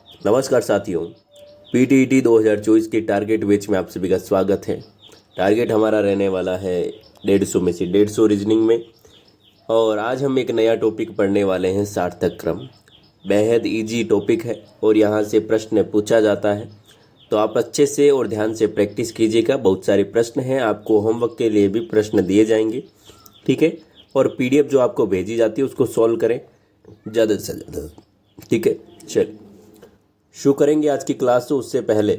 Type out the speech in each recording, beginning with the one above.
नमस्कार साथियों, पीटीईटी 2024 के टारगेट बैच में आप सभी का स्वागत है। टारगेट हमारा रहने वाला है 150 में से 150 रीजनिंग में। और आज हम एक नया टॉपिक पढ़ने वाले हैं, सार्थक क्रम। बेहद इजी टॉपिक है और यहाँ से प्रश्न पूछा जाता है, तो आप अच्छे से और ध्यान से प्रैक्टिस कीजिएगा। बहुत सारे प्रश्न हैं, आपको होमवर्क के लिए भी प्रश्न दिए जाएंगे, ठीक है। और पीडीएफ जो आपको भेजी जाती है उसको सॉल्व करें ज़्यादा से ज़्यादा, ठीक है। चलिए शुरू करेंगे आज की क्लास। तो उससे पहले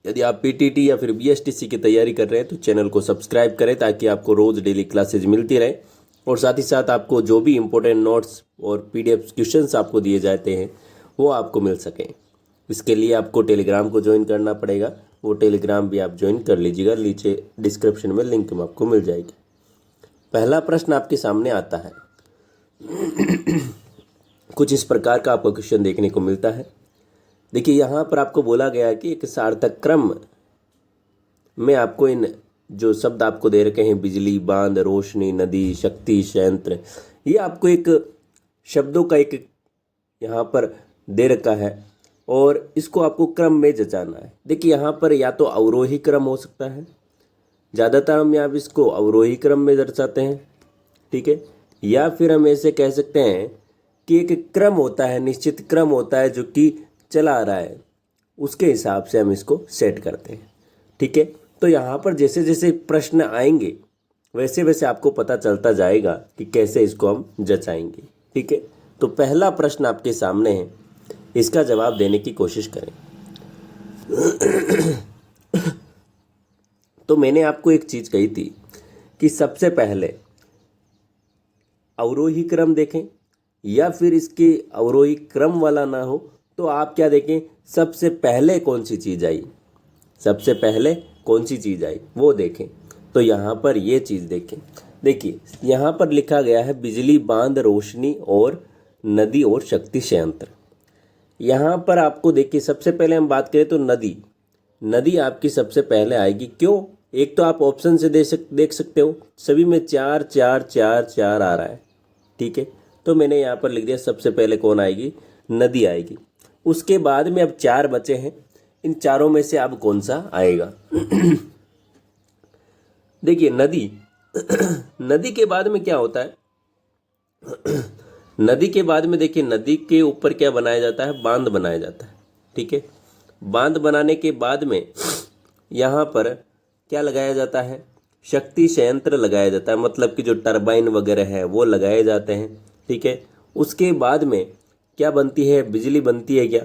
यदि आप पीटीटी या फिर बीएसटीसी की तैयारी कर रहे हैं तो चैनल को सब्सक्राइब करें, ताकि आपको रोज़ डेली क्लासेज मिलती रहे और साथ ही साथ आपको जो भी इम्पोर्टेंट नोट्स और पीडीएफ क्वेश्चंस आपको दिए जाते हैं वो आपको मिल सकें। इसके लिए आपको टेलीग्राम को ज्वाइन करना पड़ेगा, वो टेलीग्राम भी आप ज्वाइन कर लीजिएगा, नीचे डिस्क्रिप्शन में लिंक में आपको मिल जाएगी। पहला प्रश्न आपके सामने आता है। कुछ इस प्रकार का आपको क्वेश्चन देखने को मिलता है। देखिए, यहाँ पर आपको बोला गया है कि एक सार्थक क्रम में आपको इन जो शब्द आपको दे रखे हैं, बिजली, बांध, रोशनी, नदी, शक्ति, संयंत्र, ये आपको एक शब्दों का एक यहाँ पर दे रखा है और इसको आपको क्रम में जचाना है। देखिए, यहाँ पर या तो अवरोही क्रम हो सकता है, ज़्यादातर हम यहाँ इसको अवरोही क्रम में दर्शाते हैं, ठीक है। या फिर हम ऐसे कह सकते हैं कि एक क्रम होता है, निश्चित क्रम होता है जो कि चला आ रहा है, उसके हिसाब से हम इसको सेट करते हैं, ठीक है। तो यहाँ पर जैसे जैसे प्रश्न आएंगे वैसे वैसे आपको पता चलता जाएगा कि कैसे इसको हम जचाएंगे, ठीक है। तो पहला प्रश्न आपके सामने है, इसका जवाब देने की कोशिश करें। तो मैंने आपको एक चीज़ कही थी कि सबसे पहले अवरोही क्रम देखें, या फिर इसके अवरोही क्रम वाला ना हो तो आप क्या देखें, सबसे पहले कौन सी चीज़ आई, सबसे पहले कौन सी चीज़ आई वो देखें। तो यहाँ पर ये चीज़ देखें। देखिए, यहाँ पर लिखा गया है बिजली, बांध, रोशनी और नदी और शक्ति संयंत्र। यहाँ पर आपको देखिए, सबसे पहले हम बात करें तो नदी, नदी आपकी सबसे पहले आएगी। क्यों? एक तो आप ऑप्शन से देख सकते हो, सभी में 4 4 4 4 आ रहा है, ठीक है। तो मैंने यहाँ पर लिख दिया सबसे पहले कौन आएगी, नदी आएगी। उसके बाद में अब 4 बचे हैं, इन चारों में से अब कौन सा आएगा। देखिए, नदी नदी के बाद में क्या होता है, नदी के बाद में देखिए, नदी के ऊपर क्या बनाया जाता है, बांध बनाया जाता है, ठीक है। बांध बनाने के बाद में यहाँ पर क्या लगाया जाता है, शक्ति संयंत्र लगाया जाता है, मतलब कि जो टरबाइन वगैरह है वो लगाए जाते हैं, ठीक है। उसके बाद में क्या बनती है, बिजली बनती है क्या?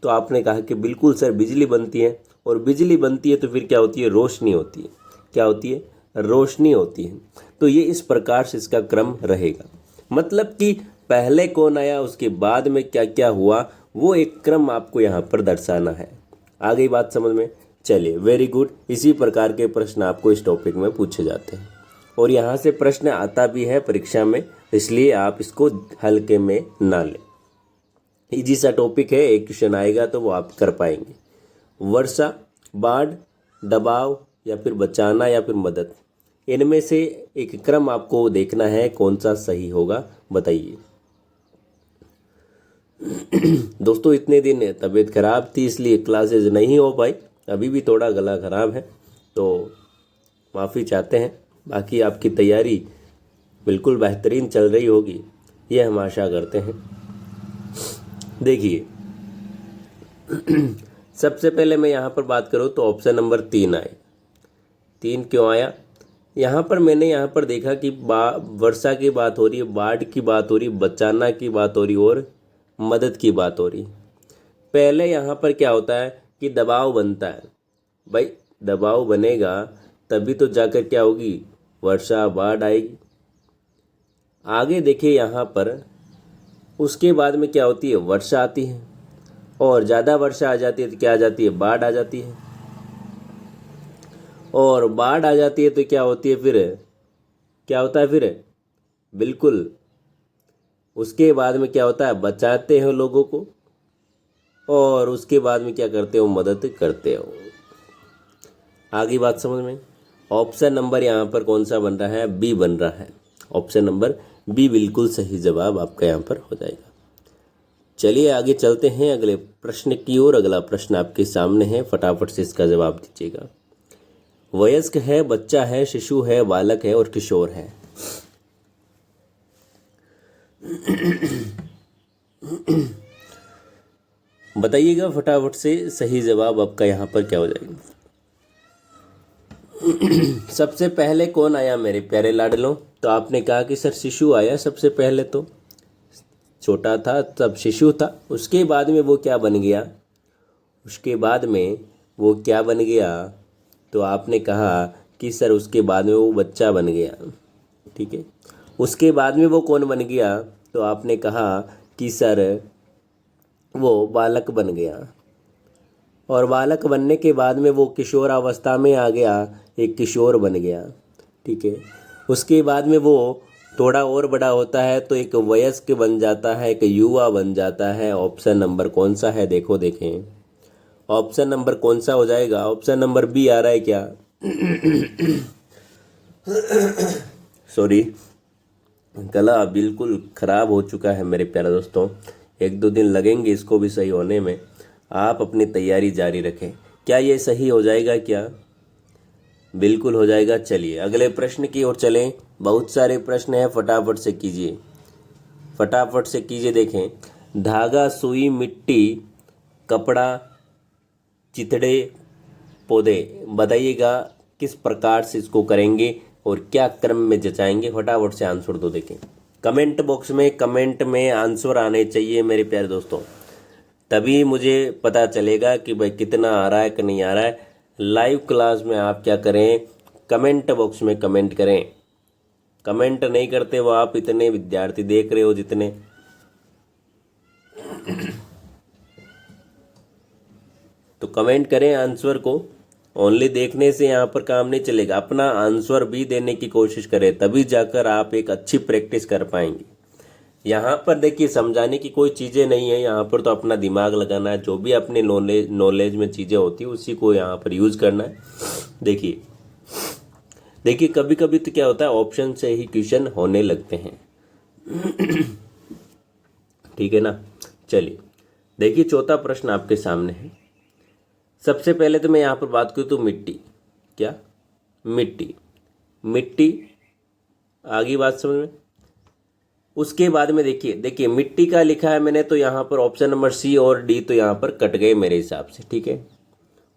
तो आपने कहा कि बिल्कुल सर, बिजली बनती है। और बिजली बनती है तो फिर क्या होती है, रोशनी होती है। क्या होती है, रोशनी होती है। तो ये इस प्रकार से इसका क्रम रहेगा, मतलब कि पहले कौन आया, उसके बाद में क्या क्या हुआ, वो एक क्रम आपको यहाँ पर दर्शाना है। आ गई बात समझ में? चलिए, वेरी गुड। इसी प्रकार के प्रश्न आपको इस टॉपिक में पूछे जाते हैं और यहाँ से प्रश्न आता भी है परीक्षा में, इसलिए आप इसको हल्के में ना लें। इजी सा टॉपिक है, एक क्वेश्चन आएगा तो वो आप कर पाएंगे। वर्षा, बाढ़, दबाव या फिर बचाना या फिर मदद, इनमें से एक क्रम आपको देखना है, कौन सा सही होगा बताइए। दोस्तों, इतने दिन तबीयत खराब थी इसलिए क्लासेज नहीं हो पाई, अभी भी थोड़ा गला खराब है तो माफ़ी चाहते हैं। बाकी आपकी तैयारी बिल्कुल बेहतरीन चल रही होगी, ये हम आशा करते हैं। देखिए, सबसे पहले मैं यहाँ पर बात करूँ तो ऑप्शन नंबर 3 आए। 3 क्यों आया? यहाँ पर मैंने यहाँ पर देखा कि वर्षा की बात हो रही है, बाढ़ की बात हो रही है, बचाना की बात हो रही और मदद की बात हो रही। पहले यहाँ पर क्या होता है कि दबाव बनता है। भाई, दबाव बनेगा तभी तो जाकर क्या होगी, वर्षा, बाढ़ आएगी। आगे देखिए यहाँ पर, उसके बाद में क्या होती है, वर्षा आती है और ज़्यादा वर्षा आ जाती है तो क्या आ जाती है, बाढ़ आ जाती है। और बाढ़ आ जाती है तो क्या होती है, फिर क्या होता है, फिर बिल्कुल उसके बाद में क्या होता है, बचाते हो लोगों को और उसके बाद में क्या करते हो, मदद करते हो। आगे बात समझ में? ऑप्शन नंबर यहाँ पर कौन सा बन रहा है, बी बन रहा है। ऑप्शन नंबर बी बिल्कुल सही जवाब आपका यहाँ पर हो जाएगा। चलिए आगे चलते हैं अगले प्रश्न की ओर। अगला प्रश्न आपके सामने है, फटाफट से इसका जवाब दीजिएगा। वयस्क है, बच्चा है, शिशु है, बालक है और किशोर है। बताइएगा फटाफट से, सही जवाब आपका यहाँ पर क्या हो जाएगा। सबसे पहले कौन आया मेरे प्यारे लाडलों? तो आपने कहा कि सर शिशु आया सबसे पहले, तो छोटा था तब शिशु था। उसके बाद में वो क्या बन गया? उसके बाद में वो क्या बन गया? तो आपने कहा कि सर उसके बाद में वो बच्चा बन गया। ठीक है, उसके बाद में वो कौन बन गया? तो आपने कहा कि सर वो बालक बन गया। और बालक बनने के बाद में वो किशोर अवस्था में आ गया, एक किशोर बन गया। ठीक है, उसके बाद में वो थोड़ा और बड़ा होता है तो एक वयस्क बन जाता है, एक युवा बन जाता है। ऑप्शन नंबर कौन सा है? देखो देखें, ऑप्शन नंबर कौन सा हो जाएगा? ऑप्शन नंबर बी आ रहा है क्या? सॉरी, गला बिल्कुल ख़राब हो चुका है मेरे प्यारे दोस्तों, 1-2 दिन लगेंगे इसको भी सही होने में। आप अपनी तैयारी जारी रखें। क्या ये सही हो जाएगा क्या? बिल्कुल हो जाएगा। चलिए अगले प्रश्न की ओर चलें। बहुत सारे प्रश्न हैं, फटाफट से कीजिए, फटाफट से कीजिए। देखें, धागा, सुई, मिट्टी, कपड़ा, चिथड़े, पौधे। बताइएगा किस प्रकार से इसको करेंगे और क्या क्रम में जचाएंगे। फटाफट से आंसर दो। देखें, कमेंट बॉक्स में, कमेंट में आंसर आने चाहिए मेरे प्यारे दोस्तों, तभी मुझे पता चलेगा कि भाई कितना आ रहा है कि नहीं आ रहा है। लाइव क्लास में आप क्या करें, कमेंट बॉक्स में कमेंट करें। कमेंट नहीं करते वो आप इतने विद्यार्थी देख रहे हो जितने, तो कमेंट करें आंसर को। ओनली देखने से यहाँ पर काम नहीं चलेगा, अपना आंसर भी देने की कोशिश करें, तभी जाकर आप एक अच्छी प्रैक्टिस कर पाएंगे। यहाँ पर देखिए, समझाने की कोई चीज़ें नहीं है, यहाँ पर तो अपना दिमाग लगाना है। जो भी अपने नॉलेज में चीज़ें होती है उसी को यहाँ पर यूज़ करना है। देखिए देखिए, कभी कभी तो क्या होता है, ऑप्शन से ही क्वेश्चन होने लगते हैं। ठीक है ना। चलिए देखिए, चौथा प्रश्न आपके सामने है। सबसे पहले तो मैं यहाँ पर बात करूँ तो मिट्टी, क्या मिट्टी, मिट्टी आगे बात समझ में। उसके बाद में देखिए देखिए मिट्टी का लिखा है मैंने, तो यहाँ पर ऑप्शन नंबर सी और डी तो यहाँ पर कट गए मेरे हिसाब से। ठीक है,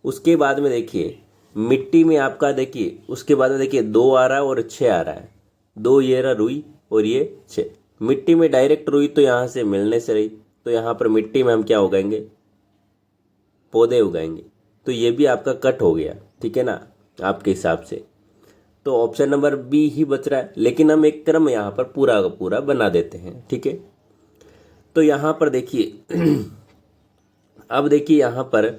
उसके बाद में देखिए मिट्टी में आपका देखिए, उसके बाद में देखिए 2 आ रहा है और 6 आ रहा है। 2 ये रहा रुई और ये 6। मिट्टी में डायरेक्ट रुई तो यहाँ से मिलने से रही, तो यहाँ पर मिट्टी में हम क्या उगाएंगे? पौधे उगाएंगे। तो ये भी आपका कट हो गया। ठीक है ना, आपके हिसाब से तो ऑप्शन नंबर बी ही बच रहा है, लेकिन हम एक क्रम यहाँ पर पूरा का पूरा बना देते हैं। ठीक है, तो यहाँ पर देखिए अब देखिए यहाँ पर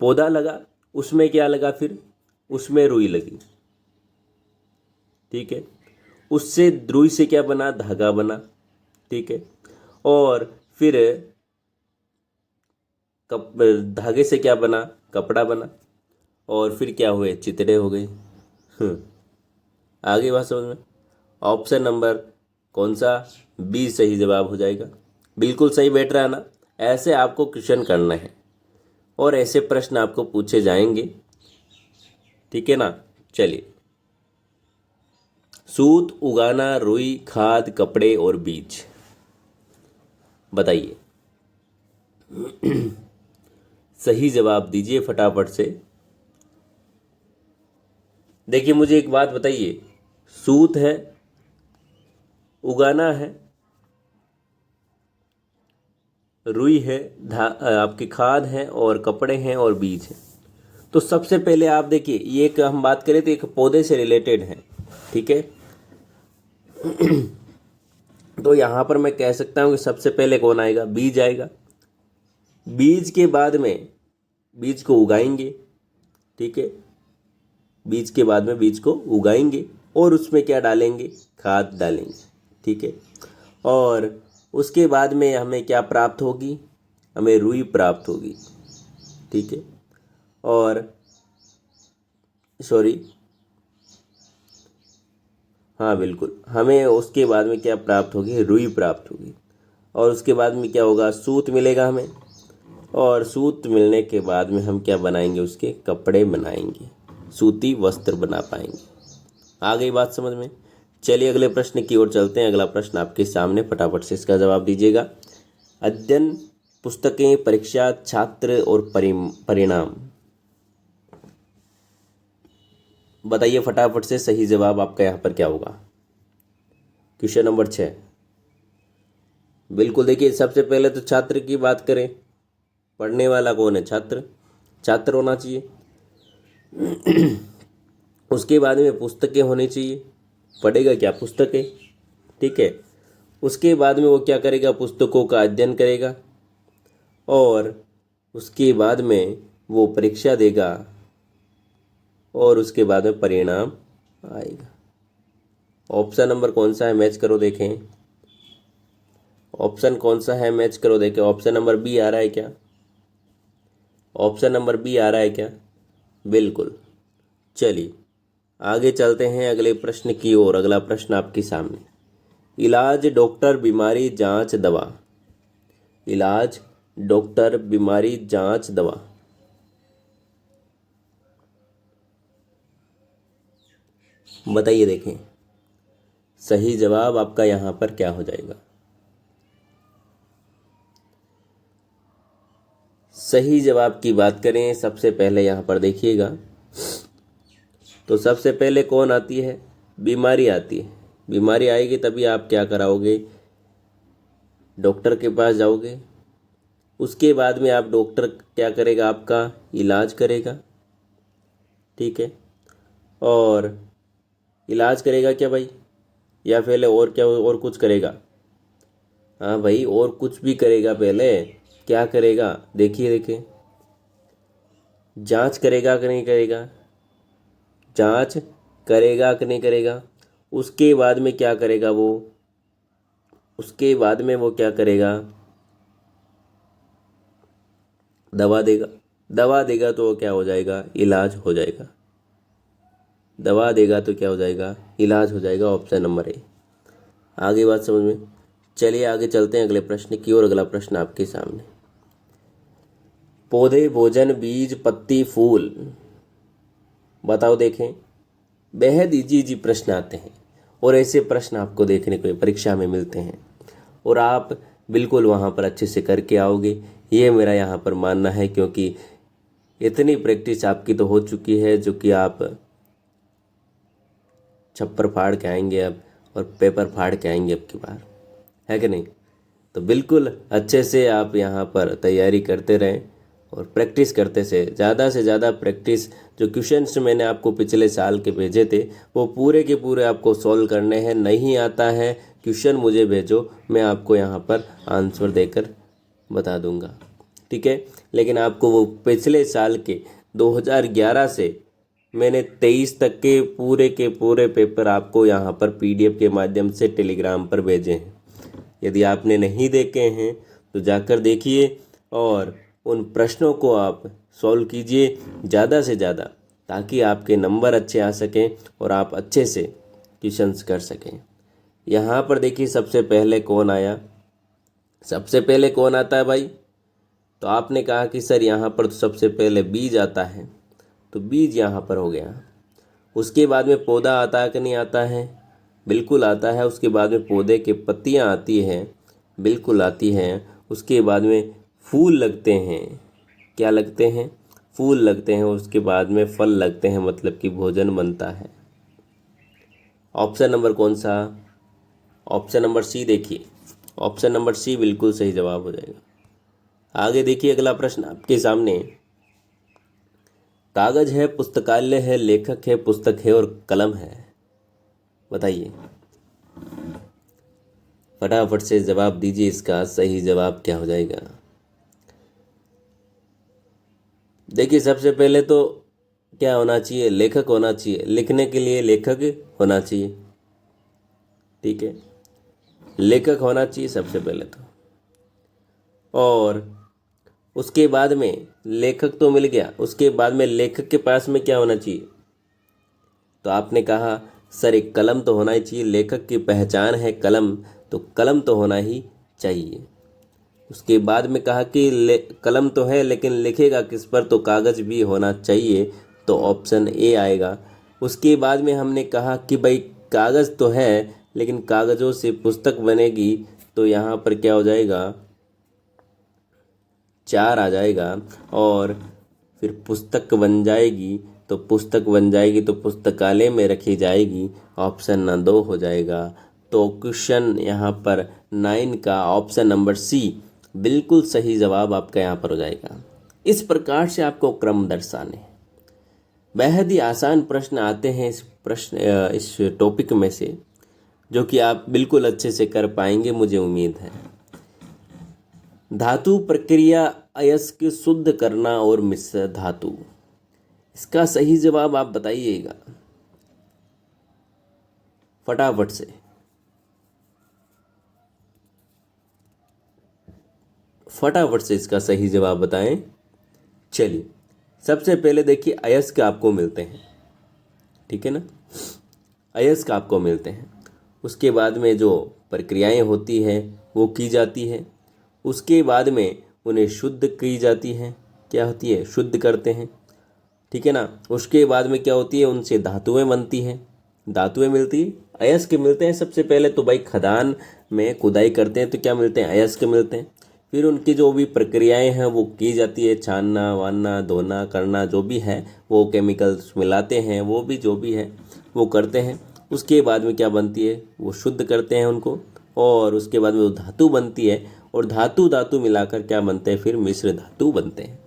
पौधा लगा, उसमें क्या लगा? फिर उसमें रुई लगी। ठीक है, उससे रुई से क्या बना? धागा बना। ठीक है, और फिर धागे से क्या बना? कपड़ा बना। और फिर क्या हुए? चितड़े हो गए। आगे बात समझ में। ऑप्शन नंबर कौन सा? बी सही जवाब हो जाएगा। बिल्कुल सही बैठ रहा है ना। ऐसे आपको क्वेश्चन करना है और ऐसे प्रश्न आपको पूछे जाएंगे। ठीक है ना। चलिए, सूत उगाना, रुई, खाद, कपड़े और बीज। बताइए, सही जवाब दीजिए फटाफट से। देखिए मुझे एक बात बताइए, सूत है, उगाना है, रुई है, आपकी खाद है और कपड़े हैं और बीज है। तो सबसे पहले आप देखिए, ये एक हम बात करें तो एक पौधे से रिलेटेड है। ठीक है, तो यहाँ पर मैं कह सकता हूँ कि सबसे पहले कौन आएगा? बीज आएगा। बीज के बाद में बीज को उगाएंगे। ठीक है, बीज के बाद में बीज को उगाएंगे और उसमें क्या डालेंगे? खाद डालेंगे। ठीक है, और उसके बाद में हमें क्या प्राप्त होगी? हमें रुई प्राप्त होगी। ठीक है, और सॉरी, हाँ बिल्कुल, हमें उसके बाद में क्या प्राप्त होगी? रुई प्राप्त होगी। और उसके बाद में क्या होगा, सूत मिलेगा हमें, और सूत मिलने के बाद में हम क्या बनाएंगे, उसके कपड़े बनाएंगे, सूती वस्त्र बना पाएंगे। आ गई बात समझ में। चलिए अगले प्रश्न की ओर चलते हैं। अगला प्रश्न आपके सामने, फटाफट से इसका जवाब दीजिएगा। अध्ययन, पुस्तकें, परीक्षा, छात्र और परिणाम। बताइए फटाफट से, सही जवाब आपका यहाँ पर क्या होगा। Question number 6। बिल्कुल, देखिए सबसे पहले तो छात्र की बात करें, पढ़ने वाला कौन है, छात्र, छात्र होना चाहिए। उसके बाद में पुस्तकें होनी चाहिए, पढ़ेगा क्या, पुस्तकें, ठीक है। उसके बाद में वो क्या करेगा, पुस्तकों का अध्ययन करेगा, और उसके बाद में वो परीक्षा देगा, और उसके बाद में परिणाम आएगा। ऑप्शन नंबर कौन सा है, मैच करो देखें, ऑप्शन कौन सा है, मैच करो देखें। ऑप्शन नंबर बी आ रहा है क्या, ऑप्शन नंबर बी आ रहा है क्या, बिल्कुल। चलिए आगे चलते हैं अगले प्रश्न की ओर। अगला प्रश्न आपके सामने, इलाज, डॉक्टर, बीमारी, जांच, दवा। इलाज, डॉक्टर, बीमारी, जांच, दवा। बताइए देखें, सही जवाब आपका यहाँ पर क्या हो जाएगा। सही जवाब की बात करें, सबसे पहले यहाँ पर देखिएगा, तो सबसे पहले कौन आती है, बीमारी आती है। बीमारी आएगी तभी आप क्या कराओगे, डॉक्टर के पास जाओगे। उसके बाद में आप, डॉक्टर क्या करेगा, आपका इलाज करेगा, ठीक है। और इलाज करेगा क्या भाई, या पहले और क्या, और कुछ करेगा, हाँ भाई और कुछ भी करेगा, पहले क्या करेगा, देखिए देखिए, जांच करेगा कि नहीं करेगा, जांच करेगा कि नहीं करेगा। उसके बाद में क्या करेगा वो, उसके बाद में वो क्या करेगा, दवा देगा। दवा देगा तो क्या हो जाएगा, इलाज हो जाएगा। दवा देगा तो क्या हो जाएगा, इलाज हो जाएगा। Option number A. आगे बात समझ में। चलिए आगे चलते हैं अगले प्रश्न की ओर। अगला प्रश्न आपके सामने, पौधे, भोजन, बीज, पत्ती, फूल। बताओ देखें, बेहद इजी प्रश्न आते हैं, और ऐसे प्रश्न आपको देखने को परीक्षा में मिलते हैं, और आप बिल्कुल वहाँ पर अच्छे से करके आओगे, ये मेरा यहाँ पर मानना है, क्योंकि इतनी प्रैक्टिस आपकी तो हो चुकी है जो कि आप छप्पर फाड़ के आएंगे अब, और पेपर फाड़ के आएंगे अब की बार, है कि नहीं। तो बिल्कुल अच्छे से आप यहाँ पर तैयारी करते रहें, और प्रैक्टिस करते से ज़्यादा प्रैक्टिस। जो क्वेश्चंस मैंने आपको पिछले साल के भेजे थे वो पूरे के पूरे आपको सॉल्व करने हैं। नहीं आता है क्वेश्चन मुझे भेजो, मैं आपको यहाँ पर आंसर देकर बता दूंगा, ठीक है। लेकिन आपको वो पिछले साल के 2011 से मैंने 23 तक के पूरे पेपर आपको यहाँ पर PDF के माध्यम से टेलीग्राम पर भेजे हैं। यदि आपने नहीं देखे हैं तो जाकर देखिए, और उन प्रश्नों को आप सॉल्व कीजिए ज़्यादा से ज़्यादा, ताकि आपके नंबर अच्छे आ सकें और आप अच्छे से क्वेश्चंस कर सकें। यहाँ पर देखिए सबसे पहले कौन आया, सबसे पहले कौन आता है भाई, तो आपने कहा कि सर यहाँ पर तो सबसे पहले बीज आता है, तो बीज यहाँ पर हो गया। उसके बाद में पौधा आता है कि नहीं आता है, बिल्कुल आता है। उसके बाद में पौधे के पत्तियाँ आती हैं, बिल्कुल आती हैं। उसके बाद में फूल लगते हैं, क्या लगते हैं, फूल लगते हैं। उसके बाद में फल लगते हैं, मतलब कि भोजन बनता है। ऑप्शन नंबर कौन सा, ऑप्शन नंबर सी। देखिए ऑप्शन नंबर सी बिल्कुल सही जवाब हो जाएगा। आगे देखिए अगला प्रश्न आपके सामने, कागज है, पुस्तकालय है, लेखक है, पुस्तक है और कलम है। बताइए फटाफट से जवाब दीजिए, इसका सही जवाब क्या हो जाएगा। देखिए सबसे पहले तो क्या होना चाहिए, लेखक होना चाहिए। लिखने के लिए लेखक होना चाहिए, ठीक है, लेखक होना चाहिए सबसे पहले तो। और उसके बाद में लेखक तो मिल गया, उसके बाद में लेखक के पास में क्या होना चाहिए, तो आपने कहा सर एक कलम तो होना ही चाहिए। लेखक की पहचान है कलम, तो कलम तो होना ही चाहिए। उसके बाद में कहा कि कलम तो है लेकिन लिखेगा किस पर, तो कागज़ भी होना चाहिए, तो ऑप्शन ए आएगा। उसके बाद में हमने कहा कि भाई कागज़ तो है लेकिन कागज़ों से पुस्तक बनेगी, तो यहाँ पर क्या हो जाएगा, 4 आ जाएगा। और फिर पुस्तक बन जाएगी, तो पुस्तक बन जाएगी तो पुस्तकालय में रखी जाएगी, ऑप्शन न 2 हो जाएगा। तो क्वेश्चन यहाँ पर 9 का ऑप्शन नंबर सी बिल्कुल सही जवाब आपका यहाँ पर हो जाएगा। इस प्रकार से आपको क्रम दर्शाने हैं। बेहद ही आसान प्रश्न आते हैं इस टॉपिक में से, जो कि आप बिल्कुल अच्छे से कर पाएंगे, मुझे उम्मीद है। धातु प्रक्रिया अयस्क शुद्ध करना और मिश्र धातु, इसका सही जवाब आप बताइएगा फटाफट से। फटाफट से इसका सही जवाब बताएं। चलिए, सबसे पहले देखिए अयस्क आपको मिलते हैं, ठीक है ना, अयस्क आपको मिलते हैं। उसके बाद में जो प्रक्रियाएं होती हैं वो की जाती है। उसके बाद में उन्हें शुद्ध की जाती हैं, क्या होती है, शुद्ध करते हैं, ठीक है ना। उसके बाद में क्या होती है, उनसे धातुएं बनती हैं, धातुएं मिलती, अयस्क मिलते हैं। सबसे पहले तो भाई खदान में खुदाई करते हैं तो क्या मिलते हैं, अयस्क मिलते हैं। फिर उनकी जो भी प्रक्रियाएं हैं वो की जाती है, छानना वानना धोना करना जो भी है, वो केमिकल्स मिलाते हैं, वो भी जो भी है वो करते हैं। उसके बाद में क्या बनती है, वो शुद्ध करते हैं उनको, और उसके बाद में वो धातु बनती है, और धातु धातु मिलाकर क्या बनते हैं, फिर मिश्र धातु बनते हैं।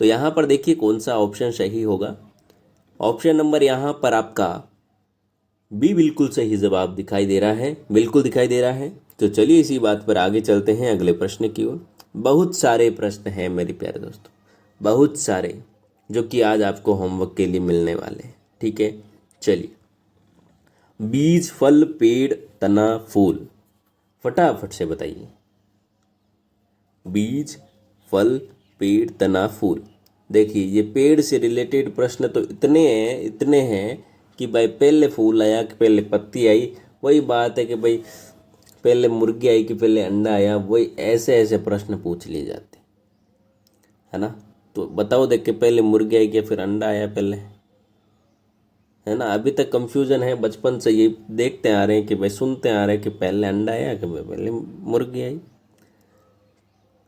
तो यहाँ पर देखिए कौन सा ऑप्शन सही होगा। ऑप्शन नंबर यहाँ पर आपका बी बिल्कुल सही जवाब दिखाई दे रहा है, बिल्कुल दिखाई दे रहा है। तो चलिए इसी बात पर आगे चलते हैं अगले प्रश्न की ओर। बहुत सारे प्रश्न हैं मेरे प्यारे दोस्तों, बहुत सारे, जो कि आज आपको होमवर्क के लिए मिलने वाले हैं, ठीक है। चलिए, बीज फल पेड़ तना फूल, फटाफट से बताइए। बीज फल पेड़ तना फूल, देखिए ये पेड़ से रिलेटेड प्रश्न तो इतने हैं कि भाई पहले फूल आया कि पहले पत्ती आई, वही बात है कि भाई पहले मुर्गी आई कि पहले अंडा आया, वही ऐसे ऐसे प्रश्न पूछ लिए जाते, है ना। तो बताओ, देख के पहले मुर्गी आई कि फिर अंडा आया पहले, है ना। अभी तक कंफ्यूजन है, बचपन से ये देखते आ रहे हैं कि भाई सुनते आ रहे हैं कि पहले अंडा आया कि पहले मुर्गी आई।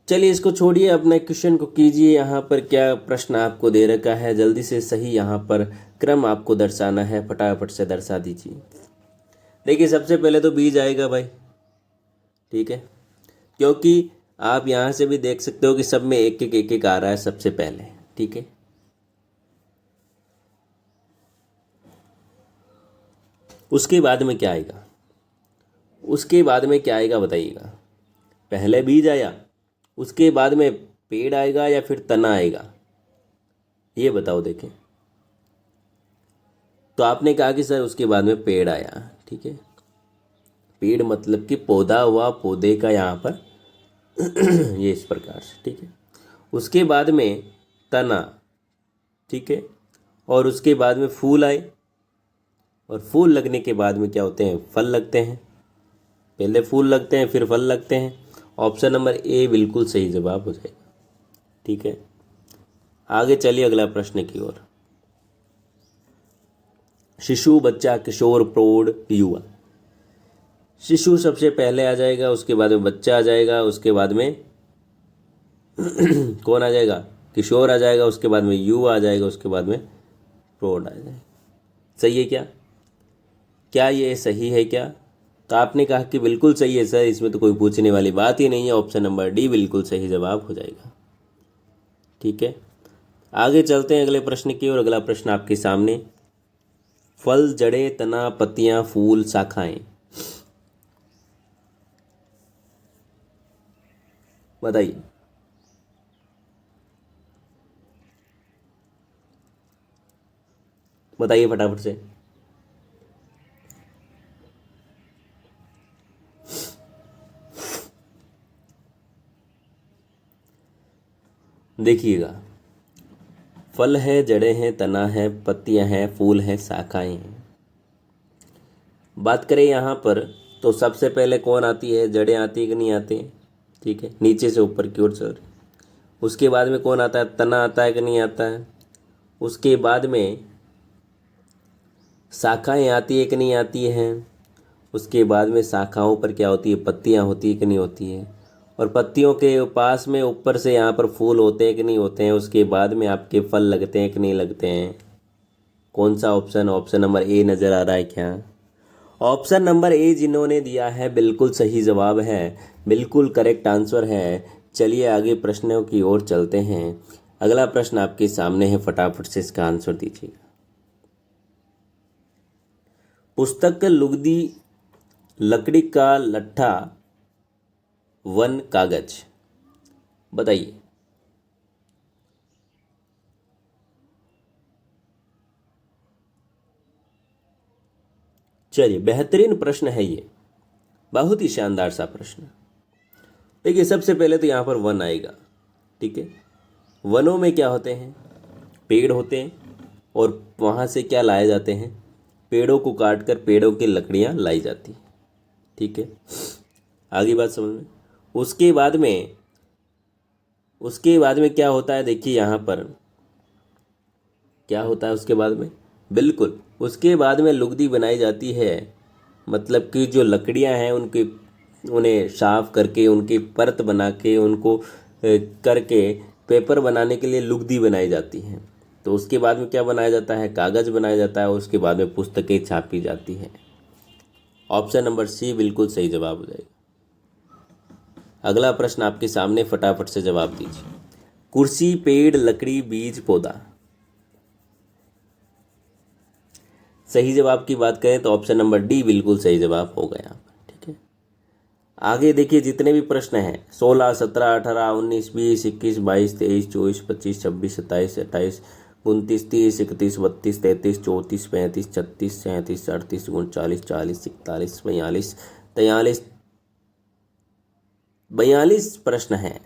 चलिए इसको छोड़िए, अपने क्वेश्चन को कीजिए। यहाँ पर क्या प्रश्न आपको दे रखा है, जल्दी से सही यहाँ पर क्रम आपको दर्शाना है, फटाफट से दर्शा दीजिए। देखिए सबसे पहले तो बीज आएगा भाई, ठीक है, क्योंकि आप यहाँ से भी देख सकते हो कि सब में एक एक आ रहा है सबसे पहले, ठीक है। उसके बाद में क्या आएगा, उसके बाद में क्या आएगा बताइएगा। पहले बीज आया, उसके बाद में पेड़ आएगा या फिर तना आएगा, ये बताओ देखें। तो आपने कहा कि सर उसके बाद में पेड़ आया, ठीक है। पेड़ मतलब कि पौधा हुआ, पौधे का यहाँ पर ये इस प्रकार से, ठीक है। उसके बाद में तना, ठीक है, और उसके बाद में फूल आए, और फूल लगने के बाद में क्या होते हैं, फल लगते हैं। पहले फूल लगते हैं फिर फल लगते हैं। ऑप्शन नंबर ए बिल्कुल सही जवाब हो जाएगा, ठीक है। आगे चलिए अगला प्रश्न की ओर। शिशु, बच्चा, किशोर, प्रौढ़, युवा। शिशु सबसे पहले आ जाएगा, उसके बाद में बच्चा आ जाएगा, उसके बाद में कौन आ जाएगा, किशोर आ जाएगा, उसके बाद में युवा आ जाएगा, उसके बाद में प्रौढ़ आ जाएगा। सही है क्या, क्या ये सही है क्या? तो आपने कहा कि बिल्कुल सही है सर, इसमें तो कोई पूछने वाली बात ही नहीं है, ऑप्शन नंबर डी बिल्कुल सही जवाब हो जाएगा, ठीक है। आगे चलते हैं अगले प्रश्न की ओर। अगला प्रश्न आपके सामने, फल, जड़ें, तना, पत्तियां, फूल, शाखाएं, बताइए। बताइए फटाफट से। देखिएगा, फल है, जड़ें हैं, तना है, पत्तियां हैं, फूल हैं, शाखाएं हैं। बात करें यहाँ पर तो सबसे पहले कौन आती है, जड़ें आती है कि नहीं आती हैं, ठीक है, नीचे से ऊपर की ओर चल रही। उसके बाद में कौन आता है, तना आता है कि नहीं आता है। उसके बाद में शाखाएं आती है कि नहीं आती हैं। उसके बाद में शाखाओं पर क्या होती है, पत्तियां होती है कि नहीं होती है। और पत्तियों के पास में ऊपर से यहाँ पर फूल होते हैं कि नहीं होते हैं। उसके बाद में आपके फल लगते हैं कि नहीं लगते हैं। कौन सा ऑप्शन, ऑप्शन नंबर ए नज़र आ रहा है क्या। ऑप्शन नंबर ए जिन्होंने दिया है बिल्कुल सही जवाब है, बिल्कुल करेक्ट आंसर है। चलिए आगे प्रश्नों की ओर चलते हैं। अगला प्रश्न आपके सामने है, फटाफट से इसका आंसर दीजिएगा। पुस्तक लुगदी लकड़ी का लट्ठा वन कागज, बताइए। चलिए, बेहतरीन प्रश्न है ये, बहुत ही शानदार सा प्रश्न। देखिए, सबसे पहले तो यहाँ पर वन आएगा, ठीक है। वनों में क्या होते हैं, पेड़ होते हैं, और वहाँ से क्या लाए जाते हैं, पेड़ों को काट कर पेड़ों की लकड़ियाँ लाई जाती, ठीक है। आगे बात समझ में। उसके बाद में क्या होता है, देखिए यहाँ पर क्या होता है उसके बाद में, बिल्कुल उसके बाद में लुगदी बनाई जाती है। मतलब कि जो लकड़ियाँ हैं उन्हें साफ करके, उनकी परत बना के, उनको करके पेपर बनाने के लिए लुगदी बनाई जाती है। तो उसके बाद में क्या बनाया जाता है, कागज़ बनाया जाता है। उसके बाद में पुस्तकें छापी जाती हैं। ऑप्शन नंबर सी बिल्कुल सही जवाब हो जाएगा। अगला प्रश्न आपके सामने, फटाफट से जवाब दीजिए। कुर्सी, पेड़, लकड़ी, बीज, पौधा। सही जवाब की बात करें तो ऑप्शन नंबर डी बिल्कुल सही जवाब होगा यहाँ पर, ठीक है। आगे देखिए, जितने भी प्रश्न हैं 16, 17, 18, 19, 20, 21, 22, 23, 24, 25, 26, 27, 28, 29, 30, 31, 32, 33, 34, 35, 36, 37, 38, 39, 40, 41, 42, 43, 42 प्रश्न हैं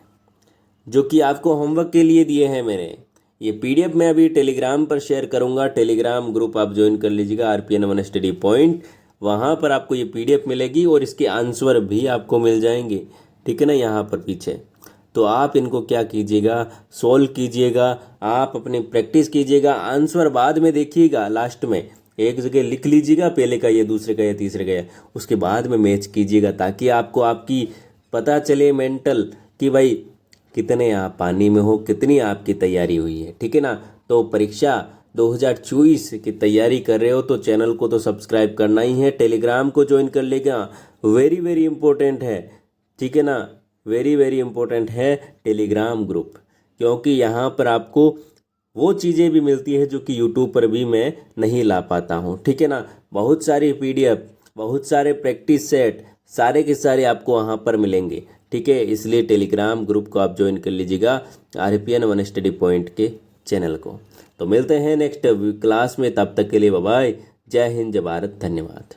जो कि आपको होमवर्क के लिए दिए हैं मैंने। ये पीडीएफ मैं अभी टेलीग्राम पर शेयर करूंगा। टेलीग्राम ग्रुप आप ज्वाइन कर लीजिएगा, RPN1 स्टडी पॉइंट। वहाँ पर आपको ये पीडीएफ मिलेगी और इसके आंसर भी आपको मिल जाएंगे, ठीक है ना, यहाँ पर पीछे। तो आप इनको क्या कीजिएगा, सोल्व कीजिएगा, आप अपनी प्रैक्टिस कीजिएगा। आंसर बाद में देखिएगा, लास्ट में एक जगह लिख लीजिएगा, पहले का ये, दूसरे का ये, तीसरे का ये, उसके बाद में मैच कीजिएगा, ताकि आपको आपकी पता चले मेंटल कि भाई कितने आप पानी में हो, कितनी आपकी तैयारी हुई है, ठीक है ना। तो परीक्षा 2024 की तैयारी कर रहे हो तो चैनल को तो सब्सक्राइब करना ही है, टेलीग्राम को ज्वाइन कर लेगा। वेरी वेरी इंपॉर्टेंट है, ठीक है ना, वेरी वेरी इंपॉर्टेंट है टेलीग्राम ग्रुप, क्योंकि यहाँ पर आपको वो चीज़ें भी मिलती है जो कि यूट्यूब पर भी मैं नहीं ला पाता हूँ, ठीक है ना। बहुत सारी पीडीएफ, बहुत सारे प्रैक्टिस सेट, सारे के सारे आपको वहाँ पर मिलेंगे, ठीक है। इसलिए टेलीग्राम ग्रुप को आप ज्वाइन कर लीजिएगा, RPN1 स्टडी पॉइंट के चैनल को। तो मिलते हैं नेक्स्ट क्लास में, तब तक के लिए बाय बाय। जय हिंद, जय भारत, धन्यवाद।